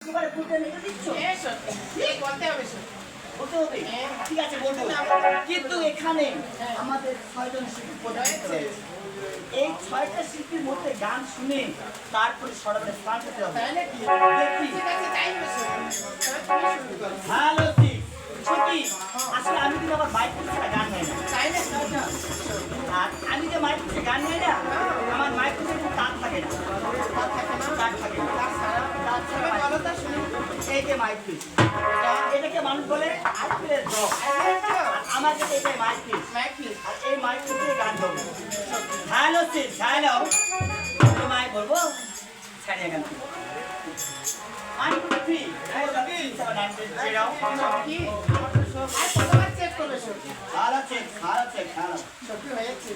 ঠিক আছে বলবো, কিন্তু এখানে আমাদের 6 জন শিল্পী প্রদর্শিত হয়েছে। এই 6টা শিল্পীর মধ্যে গান শুনে তারপরে সরাসরি স্টার্ট হতে হবে। হ্যালো ছুটি, আসলে আমি কিন্তু আমার মাইক থেকে গান গাই না, আর আমি যে মাইক থেকে গান গাই না, আমার মাইক থেকে কোনো তার থাকে না, এই যে মাইক পিস, এটাকে মানুষ বলে আইপিএল ড্রপ, আমার কাছে এটাই মাইক পিস, আর এই মাইক পিসে গান গাবো। হ্যালো সিট, হ্যালো মাইক বলবো ছাড়িয়ে গান আমি কি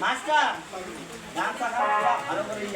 মাস্টার গানটা ভালো করে তুমি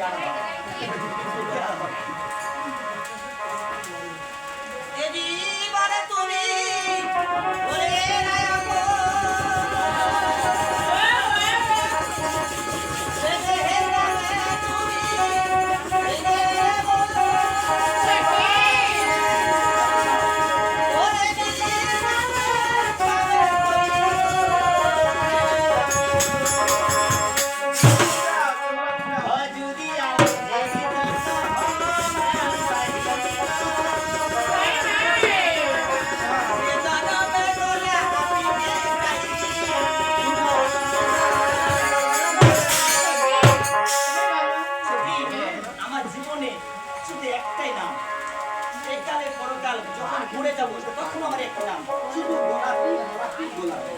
যখন ঘুরে যাবো তখন আমার একটা নাম শুধু গোলাপি গোলাপি গোলাপি।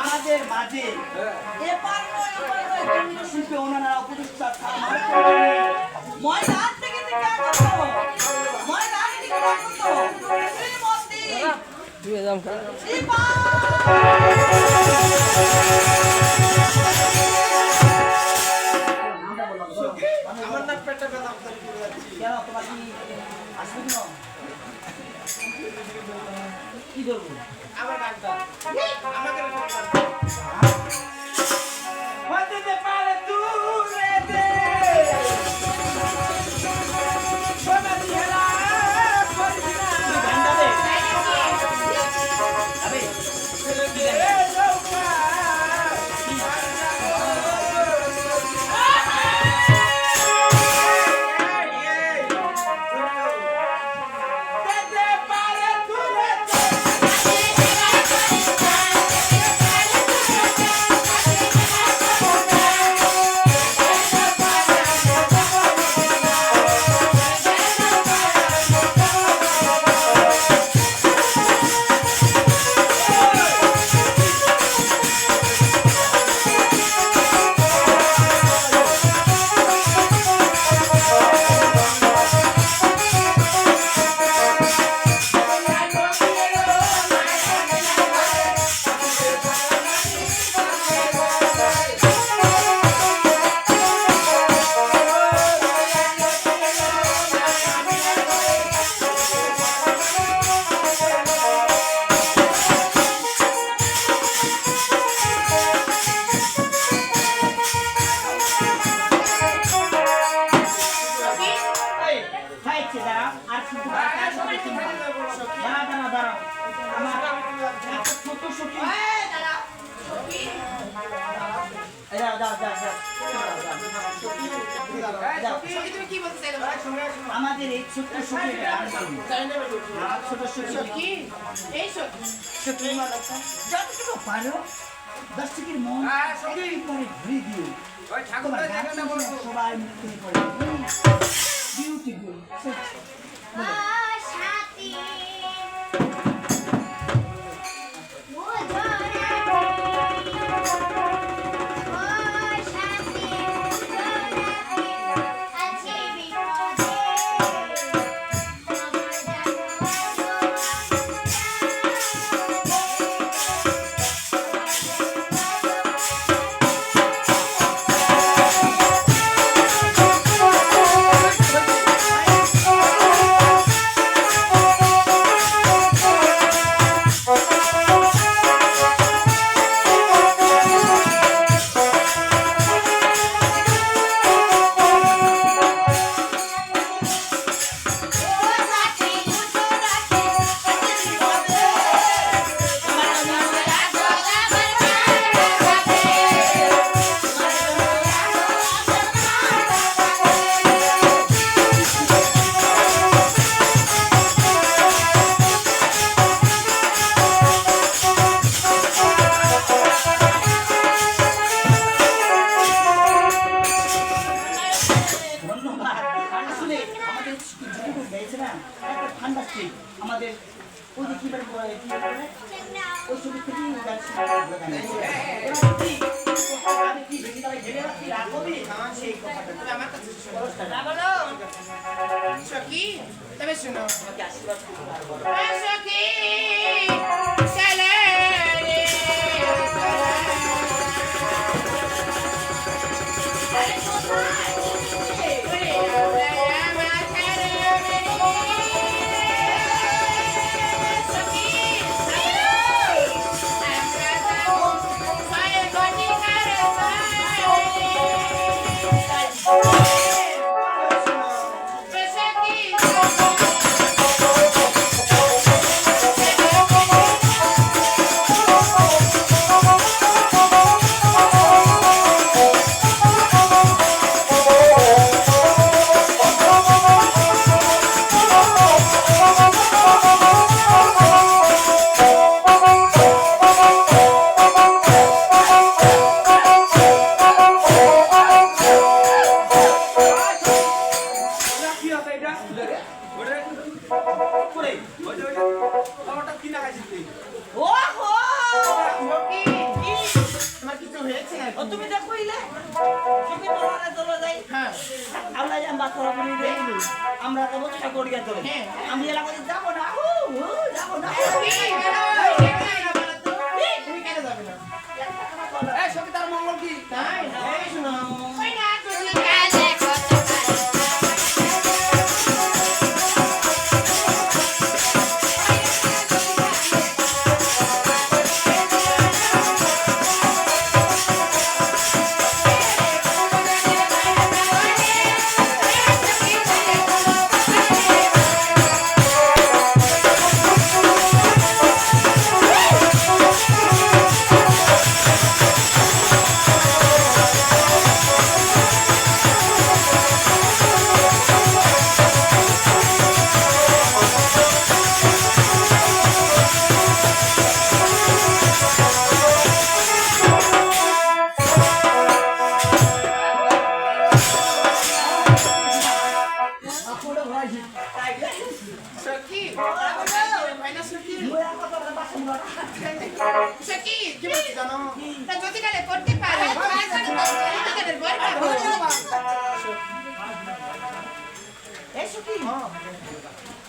আমাদের মাঝে শিল্পী ওনারা উপদেষ্টা ময়দান থেকে ময়দান কি করবো আমার গানটা আমাকে হতে পারে দূরে দে সোনালি হেলা করবি না গানটা দে আবে এ নৌকা আমাদের এই ছোট্ট যতটুকু পারো 10 টাকার মন পরে ঘুরে দিও সবাই মুখে পড়ে বিউটিফুল আমাদের ওই যে কি বলে ওই ছবি থেকে আমি কি বেশি তাহলে ঘেরে রাখছি রাখবি সেই কথাটা আমার কাছে বলো সখী তবে শুনো আমাকে আশীর্বাদ সখী চলে রে তুমি দেখো ইলে তুমি তোমারে চলে যাই হ্যাঁ আমরা যাম বাচ্চারা বলি দেই আমরা তো বসে করিয়া চলে আমি এলা করে যাব না যাব না তুমি কেন যাবে না এই সখী তার মঙ্গল কি তাই এই শুনো কই না তুমি কাজে কত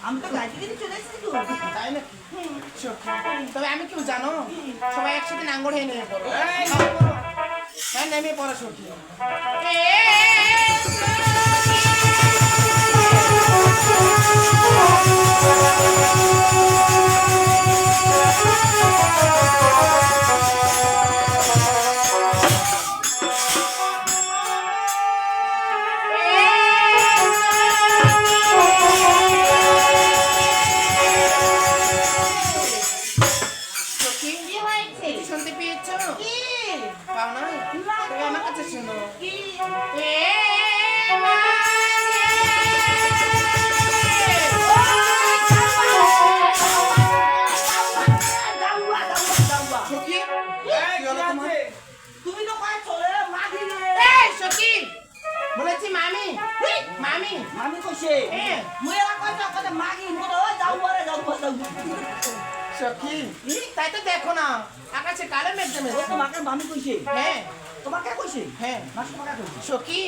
আমি তো গাড়ি থেকে চলে এসেছি তো। তাই না? সত্যি। তবে আমি কেউ জানো সবাই একসাথে নাঙ্গল হয়ে নেমে পড়ো। হ্যাঁ নেমে পড়ো সত্যি। কি হয়েছে? শুনতে পেয়েছো? কি? পাও না? তবে আমার কাছে শোনো। কি? দাউয়া, দাউয়া, দাউয়া। সখী, কি হলো তোমার? তুমি তো কয়ে চলে মাগি রে। এই সখী, বলেছি মামি, মামি। মামি কইছে মুই এলা কইছো কতে মাগি মোর ওই দাউয়া রে দাউয়া দাউয়া। সখী, তাই তো দেখো না আকাশে কালো মেঘ ও জমেছে। তোমাকে মামি কইছে। হ্যাঁ তোমাকে কইছে? হ্যাঁ মাসি তোমাকে কইছে। সখী,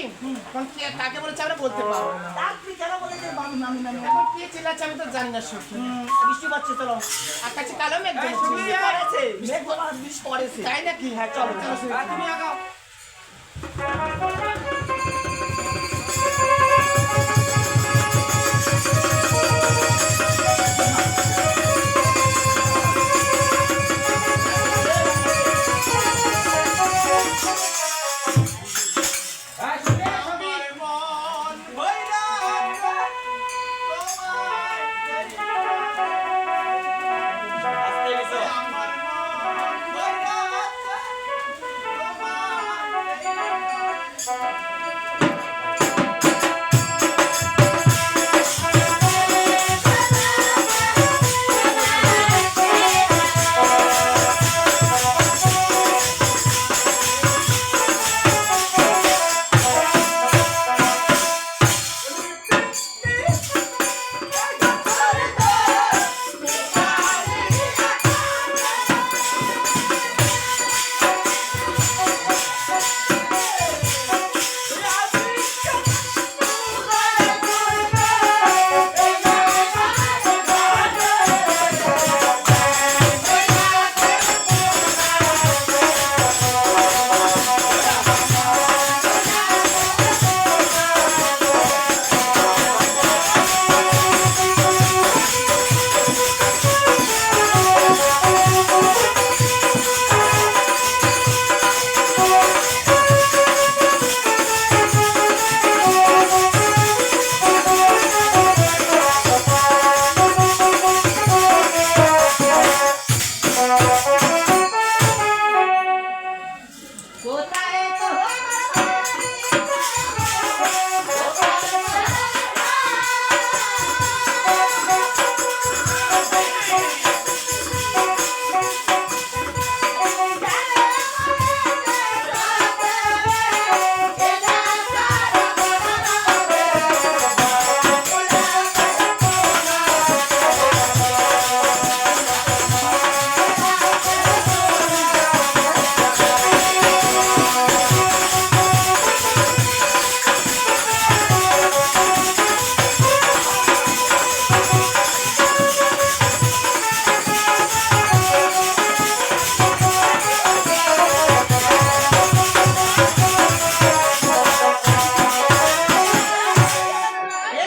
কোন কে কাকে বলেছে আমরা বলতে পারবো না। তার তুই কেন বলেছে মামি মামি মামি? এখন কে চিল্লাচ্ছে আমি তো জানি না সখী। বৃষ্টি পাচ্ছে চলো। আকাশে কালো মেঘ বৃষ্টি জমেছে। পড়েছে। মেঘ পড়া বৃষ্টি পড়েছে। তাই নাকি? হ্যাঁ চলো চলো। তুমি আগাও। কোথায় তো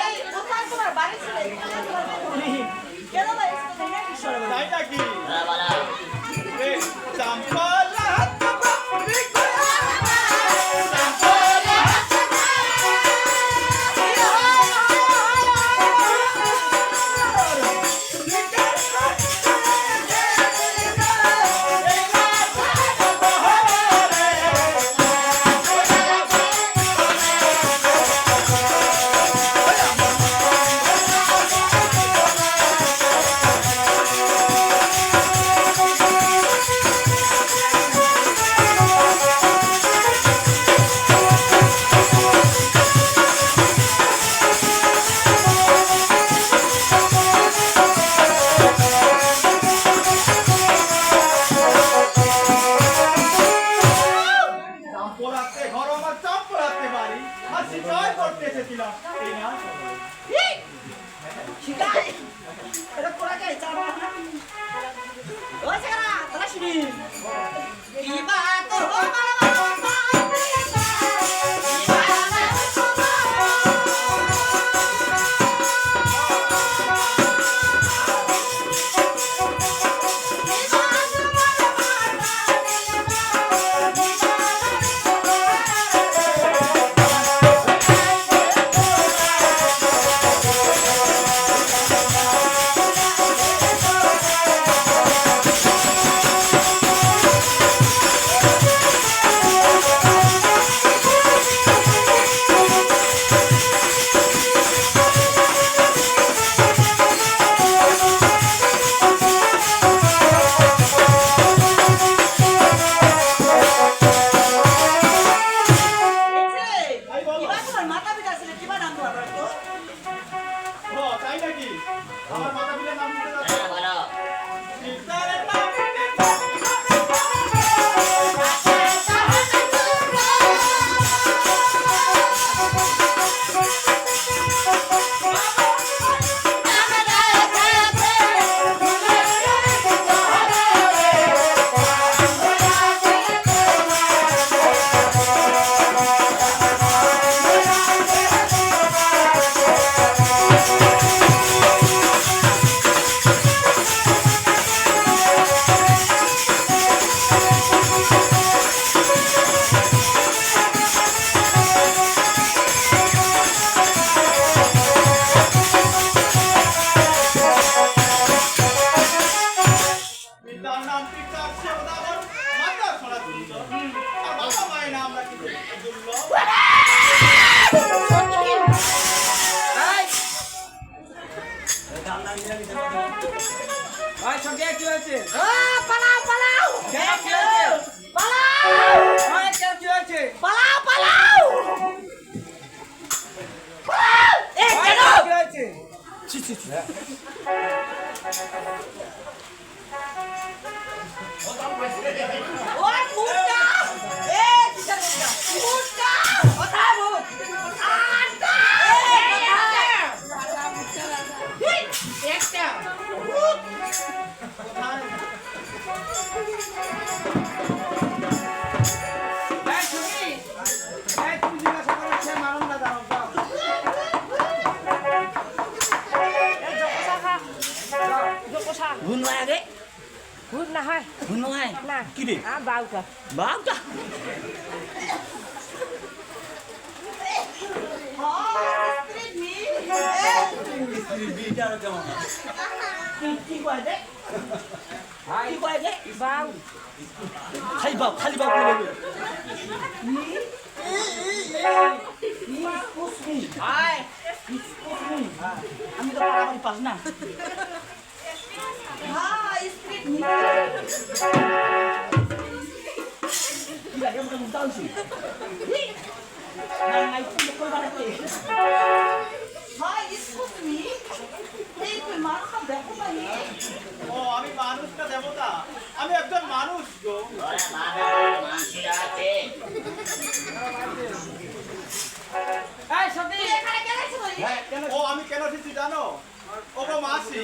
এই কোথায় তোমার বাড়ি ছিল? কেন ভাই এসে তো দেখে কি সরে তাই নাকি? হ্যাঁ বালা এ, চাম্পালা হাত বাপরি করে। চাম্পলাতে ঘর আমার চাম্পলাতে বাড়ি। হাসি জয় করতে এসেছিলাম। এই না? শিখাই এটা কোরা কে চাবা ওই সেরা তারা শুনি কি বাত হো ভাই বলো। মাথা পিতা ছিল কি বা নাম তোমার তো ও তাই নাকি আমার মাথা পিলে নাম দিতে যাচ্ছে বলো সীতার নাম দিতে পিতার নাম পিতার সেবদাগর মাতা ছড়া দুর্লভ আর বাবা মায়ের নাম রাখি দুর্লভ ভাই সঙ্গে কি হয়েছে পালাও পালাও কি হয়েছে পালাও ভাই কি হয়েছে পালাও পালাও এ কেন কি হয়েছে ওই মুন্ডা এ কিসের মুন্ডা কথা বল আটা একটা ভাই শুনি ভাই তুমি জিজ্ঞাসা করো সে মারণ না দাও ভুন লাগে ভূত না হয় ভুন হয় না কি রে বাউকা বাবা কি কয় দে কি কয় দে বাউ খালি বাপ করে দেবে ভাই আমি তো পারাবাড়ি পাস না ও আমি মানুষ না দেবতা আমি একজন মানুষ গো এই সঙ্গে ও আমি কেন এসেছি জানো ও গো মাসি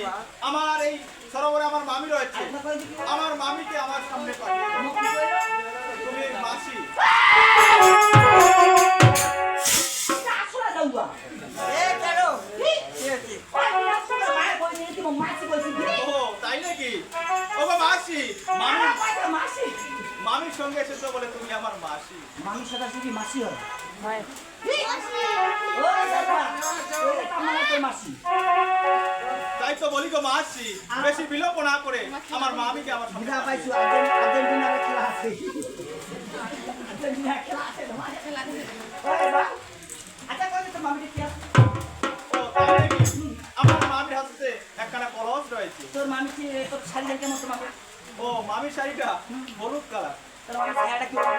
আমার এই সরোবরে আমার মামি রয়েছে আমার মামিকে আমার সামনে পাঠিয়ে দাও। তুমি মাসি ও তাই নাকি ও গো মাসি মামি মামির সঙ্গে এসেছো বলে তুমি আমার মাসি মানুষ সাথে কি মাসি হয় হয় মাসি তাই তো বলি গো মাসি বেশি বিলম্ব না করে আমার মামিকে আমার সামনে বুঝা পাঠিয়ে পাইছো দাও। আর্জেন্টিনার খেলা আছে আর্জেন্টিনার খেলা আছে তোমার খেলা আছে আচ্ছা কই তো মামি কি আছে ও তাই নাকি আমার মামির হাতে একখানা কলস রয়েছে তোর মামি কি তোর শাড়ি দেখে মতো মামি ও মামির শাড়িটা হলুদ কালার তোর মামি ছায়াটা কি বলে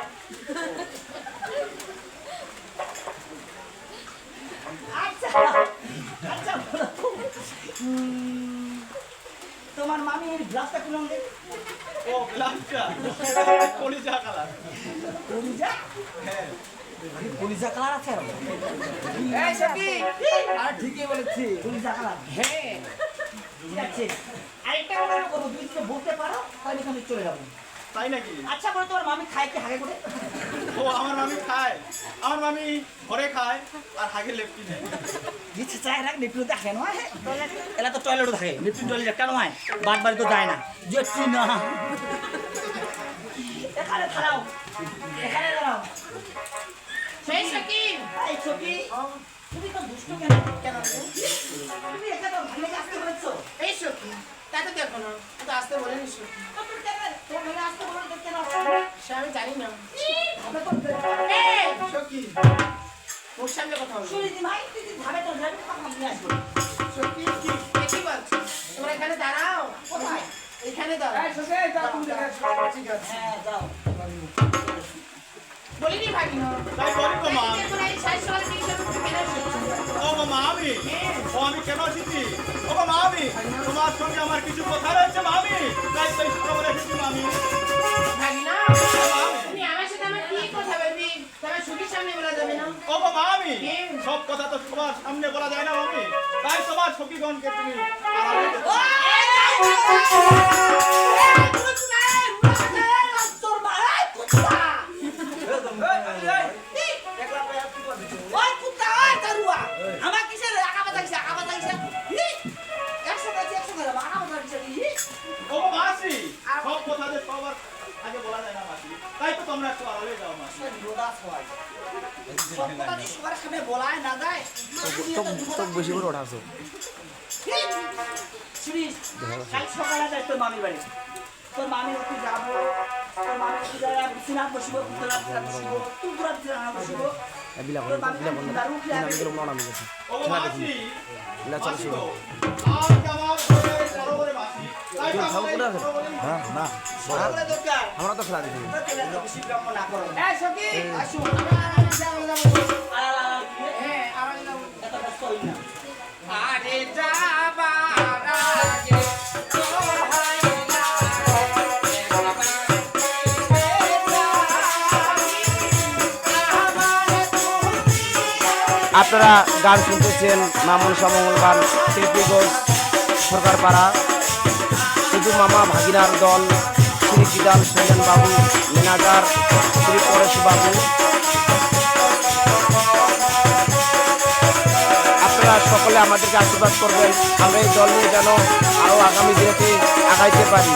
আচ্ছা আচ্ছা বলো। তোমার মামির গ্লাসটা কোন রঙে ও গ্লাসটা কলিজা কালার কলিজা হ্যাঁ পুলিশা কালার আছে এই সখী আর ঠিকই বলেছি পুলিশা কালার হ্যাঁ ঠিক আছে আরেকটা কথা বলবো তুমি যদি বলতে পারো তাহলে আমি চলে যাবো তাই নাকি আচ্ছা বলো তোমার মামি খায় কি হাগে করে ও আমার মামি খায় আমার মামি ঘরে খায় আর হাগে লেপটি নেয় ইচ্ছে চায় রাখ নিপটু দেখে নয় এলা তো টয়লেটও থাকে নিপটু টয়লেট কেন হয় বাদ বাড়ি তো যায় না যেটি না এখানে দাঁড়াও এখানে দাঁড়াও সেই সখী এই ছবি তুমি তো দুষ্ট কেন কেন তুমি একা তো ভালো আসতে বলেছো এই সখী তা তো দেখো না ও তো আসতে বলেনি সখী তো তুমি কেন তোমার ভালো আসতে বলো কেন সে আমি জানি না আমি তো এই সখী ওর সামনে কথা বলো শুনি দি ভাই তুই ভাবে তো যাবি কথা নিয়ে আসবো সখী কি কি বলছো তোমরা এখানে দাঁড়াও কোথায় এখানে দাঁড়াও হ্যাঁ যাও বলিনি ভাগি না তাই বলি তো মা তোমরা এই 60 সাল 30 সাল থেকে কেন এসেছো ও গো মামি ও আমি কেন এসেছি ও গো মামি তোমার সঙ্গে আমার কিছু কথা রয়েছে মামি তাই তো এই সরোবরে এসেছি মামি ভাগি না তুমি আমার সাথে আমার কি কথা বলবি তোমার সুখীর সামনে বলা যাবে না ও গো মামি সব কথা তো সবার সামনে বলা যায় না মামি তাই তোমার সখীগণকে তুমি আড়ালে যেতে তোর মারাই কুত্তা ওই কুত্তা ওই তারুয়া আমার কিসের আকাবা থাকছে একশো আকাবা থাকছে ও গো মাসি সব কথা যে সবার আগে বলা যায় না মাসি তাই তো তোমরা একটু আড়ালে যাও মাসি সব কথা যে সবার সামনে বলায় না যায় তো বেশি করে ওঠাছো শুনিস কাল সকালে যাই তোর মামির বাড়ি তোর মামির একটু যাবো তোর মামির একটু যাই সিনা বসবো তোরা বসবো তুই তোরা বসবো বিলা তোর মামি দারু আমি গেলাম না আমি গেছি ও গো মাসি বিলা চল মাসি শুরু গো, আজ আমার ঘরে সরোবরে মাসি তাই তো খাও আমাদের করে আছে সরোবরে হ্যাঁ না সকালে দরকার আমরা তো খেলা দেখি বেশি ব্রহ্ম না করো এই সখী আসো আমরা আরামে যাবো হ্যাঁ আরামে যাবো এত ব্যস্ত হই না আরে যাবার আগে তোর হয় না আপনারা গান শুনতেছেন মামুন সমঙ্গল গান টেপিগঞ্জ সরকারপাড়া শুধু মামা ভাগিনার দল শ্রী বিদাল সৈলেন বাবু ম্যানেজার শ্রী পরেশ বাবু আপনারা সকলে আমাদেরকে আশীর্বাদ করবেন আমরা এই দল নিয়ে যেন আরও আগামী দিনেতে আগাইতে পারি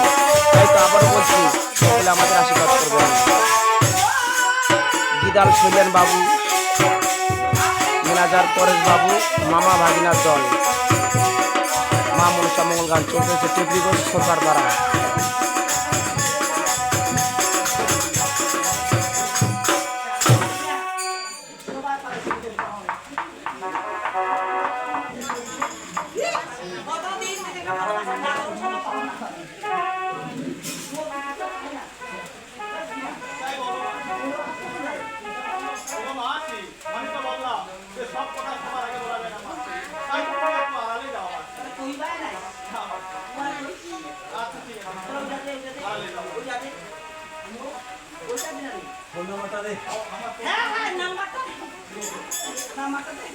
তাই তো আবারও বলছি সকলে আমাদের আশীর্বাদ করবেন বিদাল সৈলেন বাবু ম্যানেজার পরেশ বাবু মামা ভাগিনার দল মা মনসা মঙ্গল গান চলতেছে টেপরিগঞ্জ সরকারপাড়া তাই বলো ও গো মাসি আমি তো বললাম যে সব কথা সবার আগে বলা যায় না মাসি তাই তো তোমরা একটু আড়ালে যাও মাসি তুই বাই নাই আচ্ছা ঠিক আছে আড়ালে যাও ফোন নাম্বারটা দে হ্যাঁ নাম্বারটা দে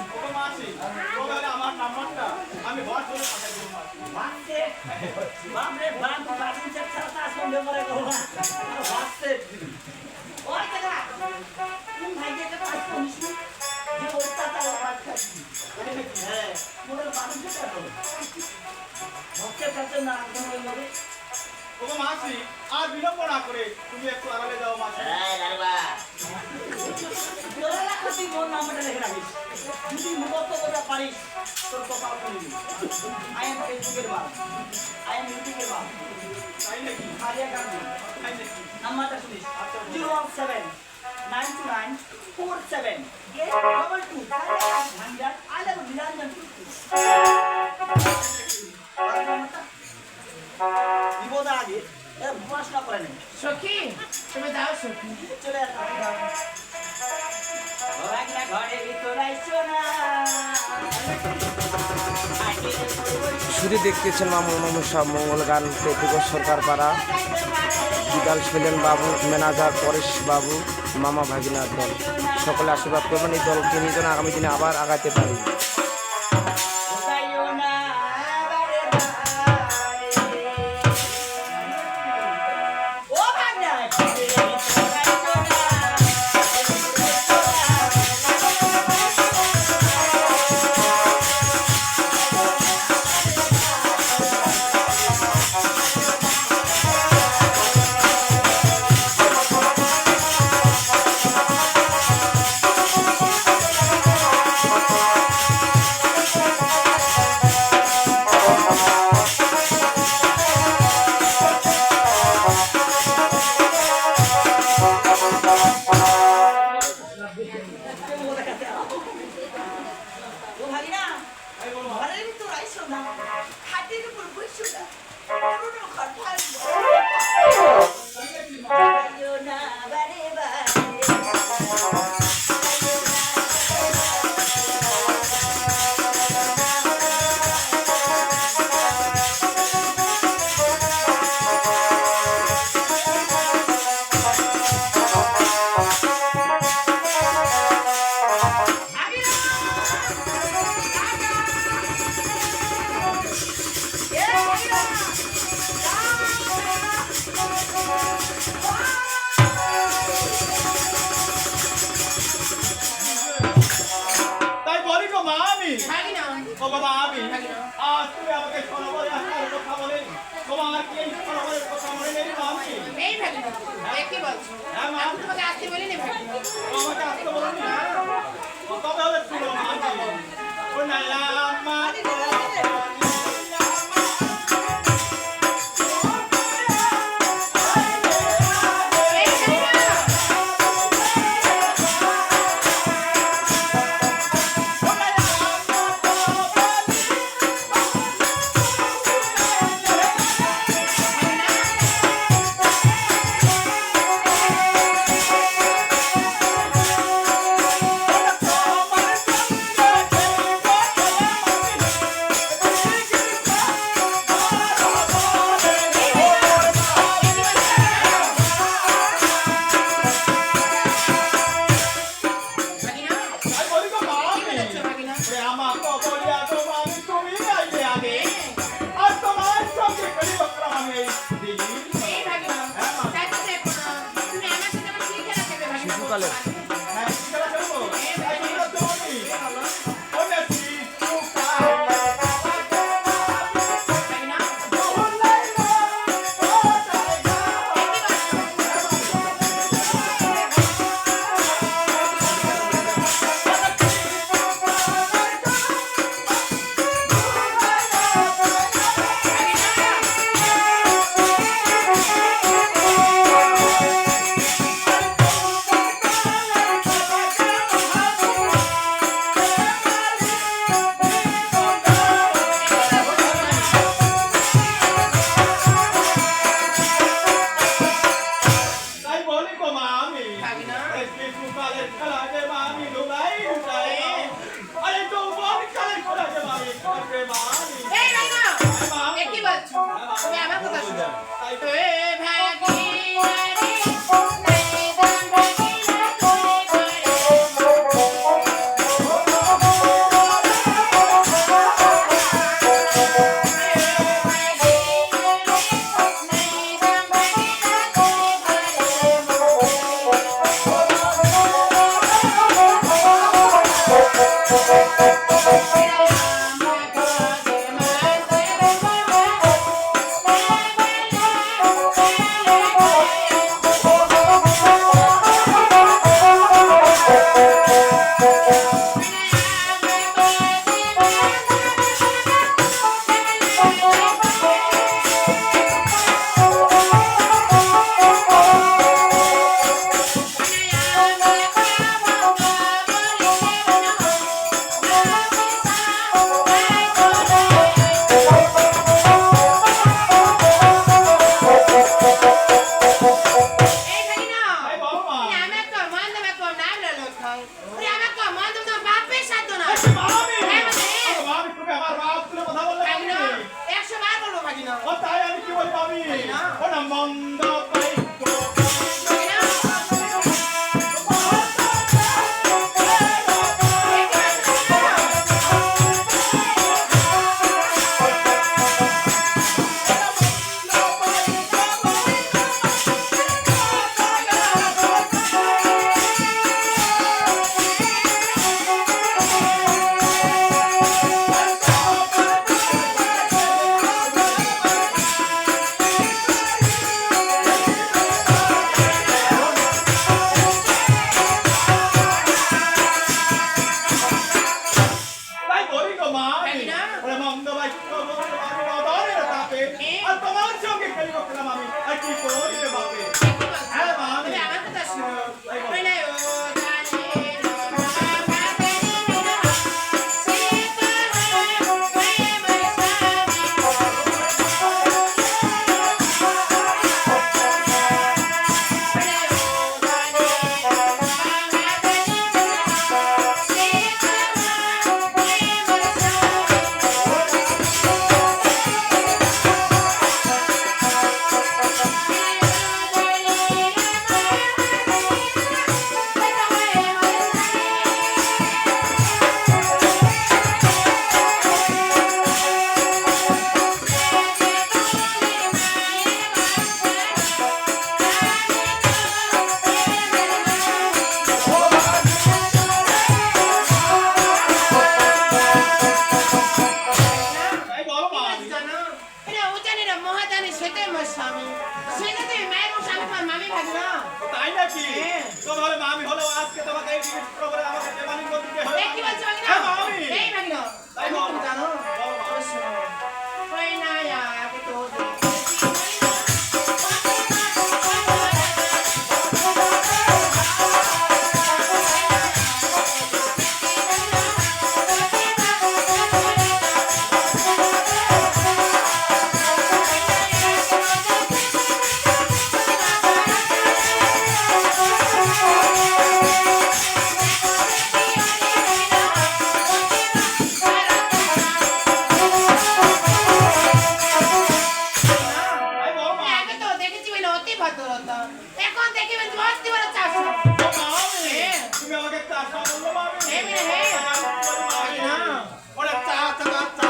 ও গো মাসি তোমার আমার নাম্বারটা আমি হোয়াটসঅ্যাপে পাঠিয়ে দেব মাসি বাপরে বাপ বাসিন ছাড়া আসলে মেমোরি করো না বাসে ওই দাদা তুমি ভাই যেটা পাস করিস যে ওটা তার বাদ খাচ্ছি হ্যাঁ মোদের বাসিন যেটা করো ভক্তে কাছে না কোনো মধ্যে ও গো মাসি আর বিলম্ব না করে তুমি একটু আড়ালে যাও মাসি এই লালবা তোরা লাখি মোর নামটা লিখে রাখিস যদি মুখস্থ করতে পারিস তোর কপাল খুলবি আই এম ফেসবুকের বাপ আই এম ইউটিউবের বাপ তাই নাকি আরিয়া গান্ধী তাই নাকি নাম্বারটা শুনিস 017 929 47 822 100 I love Niranjan বিপদা আগে পড়াশোনা করে নেই সখী তুমি যাও সখী চলে আসলাম ঘরে ভিতরে আইসো না শুধু দেখতেছেন মা মনসা মঙ্গল গান টেপিগঞ্জ সরকারপাড়া বিদাল শৈলেন বাবু, ম্যানেজার পরেশ বাবু, মামা ভাগিনার দল সকলে আশীর্বাদ করবেন এই দলকে নিয়ে যেন আগামী দিনে আবার আগাতে পারি। কোথায়ও না বারে বারে। ও ভাগনা, কোথায়ও না। ও ভাগনা, ঘরের ভিতর আইসো না, খাটের উপর বসো না, পুরনো কথা কোথায়ও না বারে বারে। তাই বলি গো মা আমি ভাগিনা ও বাবা আমি আজ তুমি আমাকে সরোবরে আসার কথা বলে তোমার কি এই সরোবরের কথা মনে নেই মা আমি এই ভাগিনা কি বলছো? হ্যাঁ মা আমি তোমাকে আসতে বলিনি ভাগিনা। আমাকে আসতে বলনি তবে হলে শুনো মা আমি ও নাইলা মা ভাগিনা তাই বলি গো মা কি আমি বলছো ভাগিনা? আমাকে বলিয়া তোমার তুমি আইলে আগে আর তোমার সঙ্গে করি বকরা আমি দিই এই ভাগিনা তাই তো দেখো না, তুমি আমার সাথে আমার কি খেলা খেলবে ভাগিনা? শিশুকালে হ্যাঁ কি খেলা খেলবো তাই বলি তো আমি ওটা শিশু ভাগিনা তাই বলি গো মা আমি ভাগিনা এই শিশু কালের খেলা যে মা আমি ডুবাই উঠাই আরে তো বল কালের খেলা যে মা আমি করবে মা আমি এই ভাগিনা মা এ কি বলছো? তুমি আমার কথা শুনো। তাই এ ভাগিনা রে নাইদাম ভাগিনা করে করে ও তাই আমি কি বলবো আমি ও না মন্দ পাই সরোবরে আমাকে বেমানি করে দিতে হয়। এই কি বলছো ভাগিনা? হ্যাঁ, মামি। এই ভাগিনা, তাই তুমি বল। কি জানো? বল, মামি। ওই শোনো। ওই না আগে তো দেখেছি। তাই বল, মামি। আগে তো দেখেছি ওই অতি ভদ্রতা। এখন দেখি ওই অতি বড় চাষ। ও, মামি। হ্যাঁ। তুমি আমাকে চাষা বললো, মামি। হ্যাঁ, মেয়ে, হ্যাঁ। আমি কি বলি, মামি? না। ওরে চা, চা, চা, চা।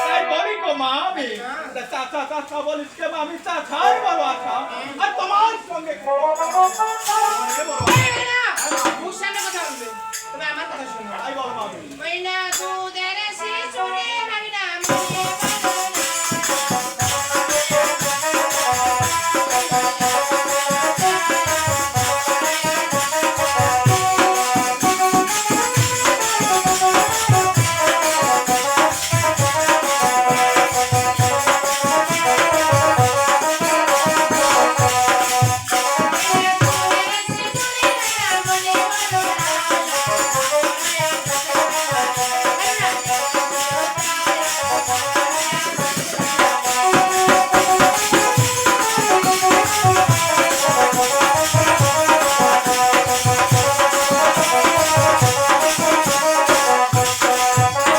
তাই বলি গো, মামি। তা চা, চা, চা, চা বলিস কে, মামি? চা, ছাই বলো, আচ্ছা। আর তোমার সঙ্গে কি বলবো? এই ভাগিনা, মুখ সামনে কথা বলবে। তুমি আমার কথা শোনো। তাই বলো, মামি। ওই না দুধের শিশুরে ভাগিনা মুখে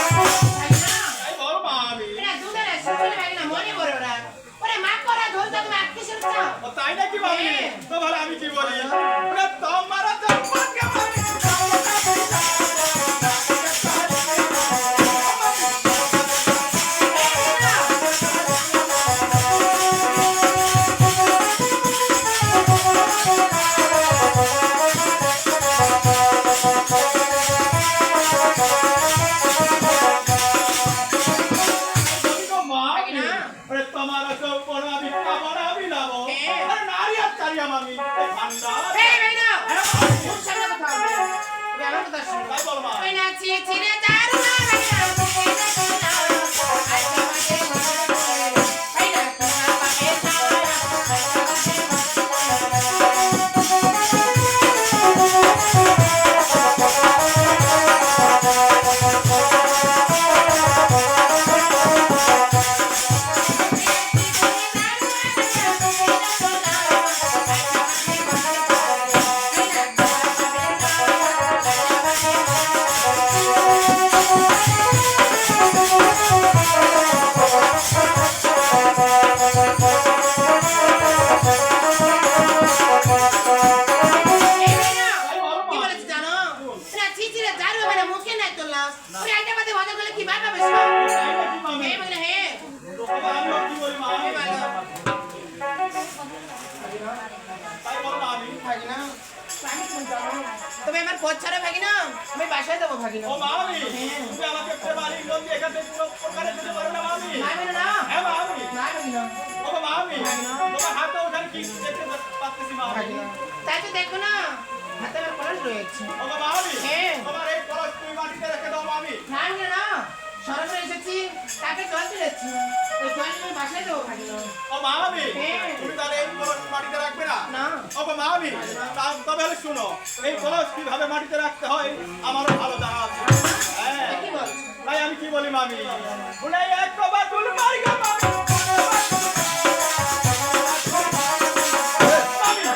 তাই বলো, মামি। এরা দুধের শিশুরে ভাগিনা মনে বড় ওরা। ওরে মা করা ধরতে তুমি আটকে শুনছো? ও, তাই নাকি, মামি? তো ভালো, আমি কি বলি? ওরে তোমার জন্মকে মামি। বলি গো, মামি। ওরে তোমার চৌপর আমি খাবার আমি নাবো। হ্যাঁ। আরে নারী আর চারিয়া, মামি। এ ঠান্ডা। এই ভাগিনা, মুখ সামনে কথা বলবে। তুমি আমার কথা শোনো। তাই বলো, মামি। ওই না চিচিরে দারু না ভাগিনা মুখে না আই তোমাকে ভালো এই না তোমার পাবে এই ভাগিনা, তাই বলো, কি মামি। বলেছে জানো? না চিচিরে দারু মানে মুখে নাই তোলা। ওই আইটা বাদে ভাজা করলে কি ভাবে তাই নাকি, মামি? এই ভাগিনা হ্যাঁ তবে আমিও কি বলি, মামি? এই ভালো তাই বলো, মামি। ভাগিনা আমি কোন জানো তবে আমার পথ ছাড়া ভাগিনা আমি বাসায় যাবো ভাগিনা ও, মামি। তুমি আমাকে প্রেমালি লোন দিয়ে এখান থেকে কোনো প্রকারে দিতে পারো না, মামি? না ভাগিনা না হ্যাঁ, মামি। না ভাগিনা ও, মামি। তোমার হাতে ওঠার কি দেখতে পাচ্ছি, মামি? ভাগিনা তাই তো দেখো না হাতে আমার কলস রয়েছে ও, মামি। হ্যাঁ। তোমার এই কলস তুমি মাটিতে রেখে দাও, মামি। না ভাগিনা না সরবরে এসেছি তাকে জল দিয়েছি ওই জল নিয়ে বাসায় যাবো ভাগিনা ও, মামি। হ্যাঁ। তুমি তাহলে এই কলস মাটিতে রাখবে না? না ও, মামি। তবে হলে শুনো, এই কলস কিভাবে মাটিতে রাখতে হয় আমারও ভালো জানা আছে। হ্যাঁ। কি বলছো তাই আমি কি বলি, মামি? বলে এক কবা দুল মারি গো, মামি। মামি।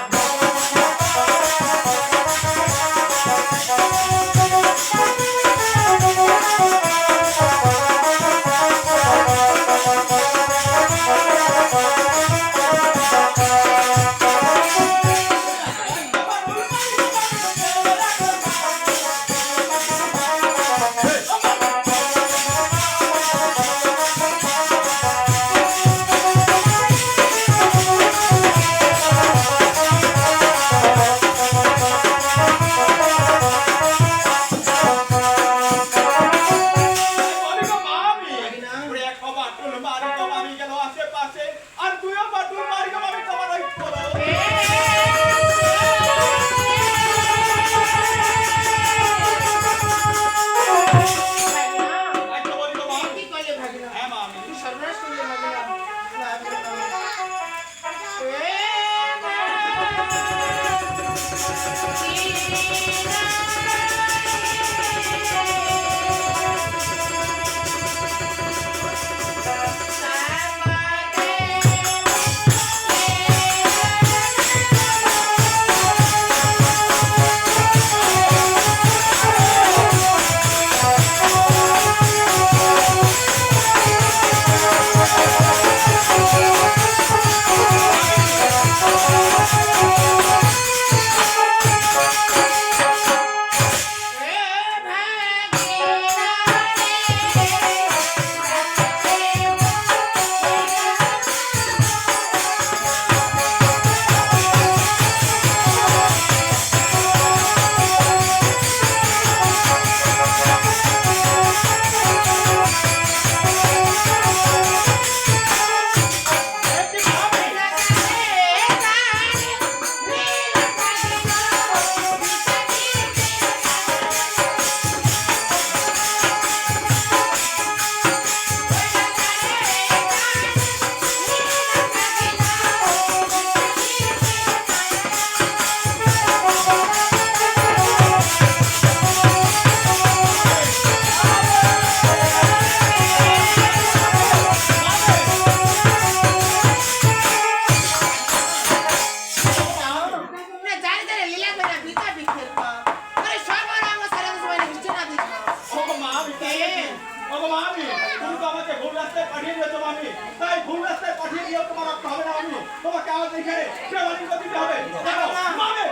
রাস্তায় পাঠিয়ে দিয়েছো মামি, তাই ভুল রাস্তায় পাঠিয়ে দিয়েও তোমার রাখতে হবে না মামি, তোমাকে আমার দেখে প্রেমালিঙ্গ দিতে হবে। দেখো, মামি,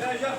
এই যে,